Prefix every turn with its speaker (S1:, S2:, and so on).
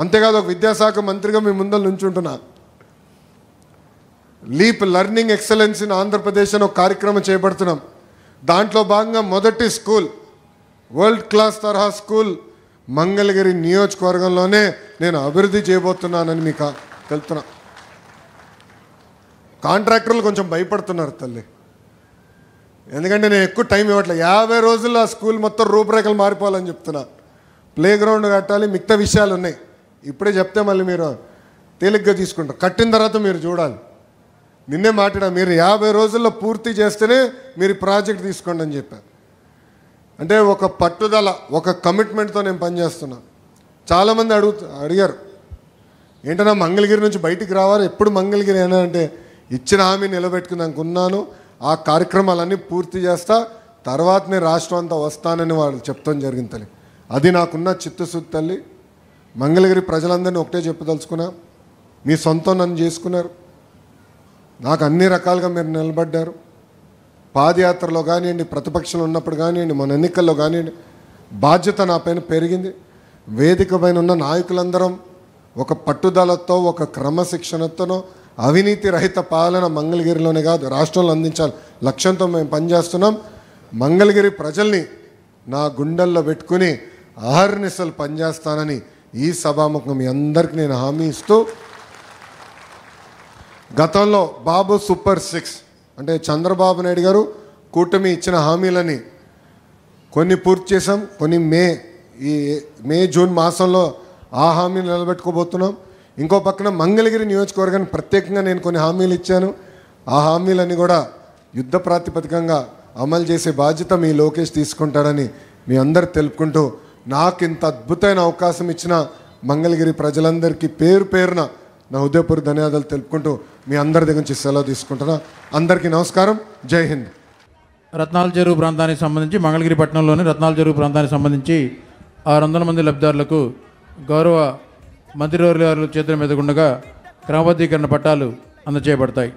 S1: అంతేకాదు ఒక విద్యాశాఖ మంత్రిగా మీ ముందర నుంచుంటున్నా. Leap learning excellence in Andhra Pradesh అని ఒక కార్యక్రమం చేపడుతున్నాం. దాంట్లో భాగంగా మొదటి స్కూల్, వరల్డ్ క్లాస్ తరహా స్కూల్ మంగళగిరి నియోజకవర్గంలోనే నేను అభివృద్ధి చేయబోతున్నానని మీకు తెలుపుతున్నా. కాంట్రాక్టర్లు కొంచెం భయపడుతున్నారు తల్లి, ఎందుకంటే నేను ఎక్కువ టైం ఇవ్వట్లేదు. 50 రోజుల్లో ఆ స్కూల్ మొత్తం రూపురేఖలు మారిపోవాలని చెప్తున్నా. ప్లే గ్రౌండ్ కట్టాలి, మిగతా విషయాలు ఉన్నాయి. ఇప్పుడే చెప్తే మళ్ళీ మీరు తేలిగ్గా తీసుకుంటారు. కట్టిన తర్వాత మీరు చూడాలి. నిన్నే మాట్లాడా, మీరు 50 రోజుల్లో పూర్తి చేస్తేనే మీరు ప్రాజెక్ట్ తీసుకోండి అని చెప్పారు. అంటే ఒక పట్టుదల, ఒక కమిట్మెంట్తో నేను పనిచేస్తున్నా. చాలామంది అడిగారు ఏంటన్నా మంగళగిరి నుంచి బయటికి రావాలి, ఎప్పుడు మంగళగిరి అయినా అంటే ఇచ్చిన హామీ నిలబెట్టుకున్నాక ఉన్నాను. ఆ కార్యక్రమాలన్నీ పూర్తి చేస్తా, తర్వాత నేను రాష్ట్రం అంతా వస్తానని వాళ్ళు చెప్తాం జరిగింది తల్లి. అది నాకున్న చిత్తశుద్ధి తల్లి. మంగళగిరి ప్రజలందరినీ ఒకటే చెప్పదలుచుకున్నా, మీ సొంతం నన్ను చేసుకున్నారు. నాకు అన్ని రకాలుగా మీరు నిలబడ్డారు. పాదయాత్రలో కానివ్వండి, ప్రతిపక్షంలో ఉన్నప్పుడు కానివ్వండి, మన ఎన్నికల్లో కానివ్వండి, బాధ్యత నా పైన పెరిగింది. వేదిక పైన ఉన్న నాయకులందరం ఒక పట్టుదలతో, ఒక క్రమశిక్షణతోనో అవినీతి రహిత పాలన మంగళగిరిలోనే కాదు రాష్ట్రంలో అందించాలి లక్ష్యంతో మేము పనిచేస్తున్నాం. మంగళగిరి ప్రజల్ని నా గుండెల్లో పెట్టుకుని అహర్నిశలు పనిచేస్తానని ఈ సభాముఖం మీ అందరికీ నేను హామీ ఇస్తూ, గతంలో బాబు సూపర్ 6 అంటే చంద్రబాబు నాయుడు గారు కూటమి ఇచ్చిన హామీలని కొన్ని పూర్తి చేసాం, కొన్ని మే జూన్ మాసంలో ఆ హామీని నిలబెట్టుకోబోతున్నాం. ఇంకో పక్కన మంగళగిరి నియోజకవర్గాన్ని ప్రత్యేకంగా నేను కొన్ని హామీలు ఇచ్చాను. ఆ హామీలన్నీ కూడా యుద్ధ ప్రాతిపదికంగా అమలు చేసే బాధ్యత మీ లోకేష్ తీసుకుంటాడని మీ అందరు తెలుపుకుంటూ, నాకు ఇంత అద్భుతమైన అవకాశం ఇచ్చిన మంగళగిరి ప్రజలందరికీ పేరు పేరున నా హృదయపూర్వక ధన్యవాదాలు తెలుపుకుంటూ మీ అందరి దగ్గర నుంచి సెలవు తీసుకుంటున్నా. అందరికీ నమస్కారం. జై హింద్.
S2: రత్నాల చెరువు ప్రాంతానికి సంబంధించి మంగళగిరి పట్టణంలోని రత్నాల చెరువు ప్రాంతానికి సంబంధించి 600 మంది లబ్ధిదారులకు గౌరవ మంత్రివర్యుల చేతుల మీదుగా క్రమబద్ధీకరణ పట్టాలు అందజేయబడతాయి.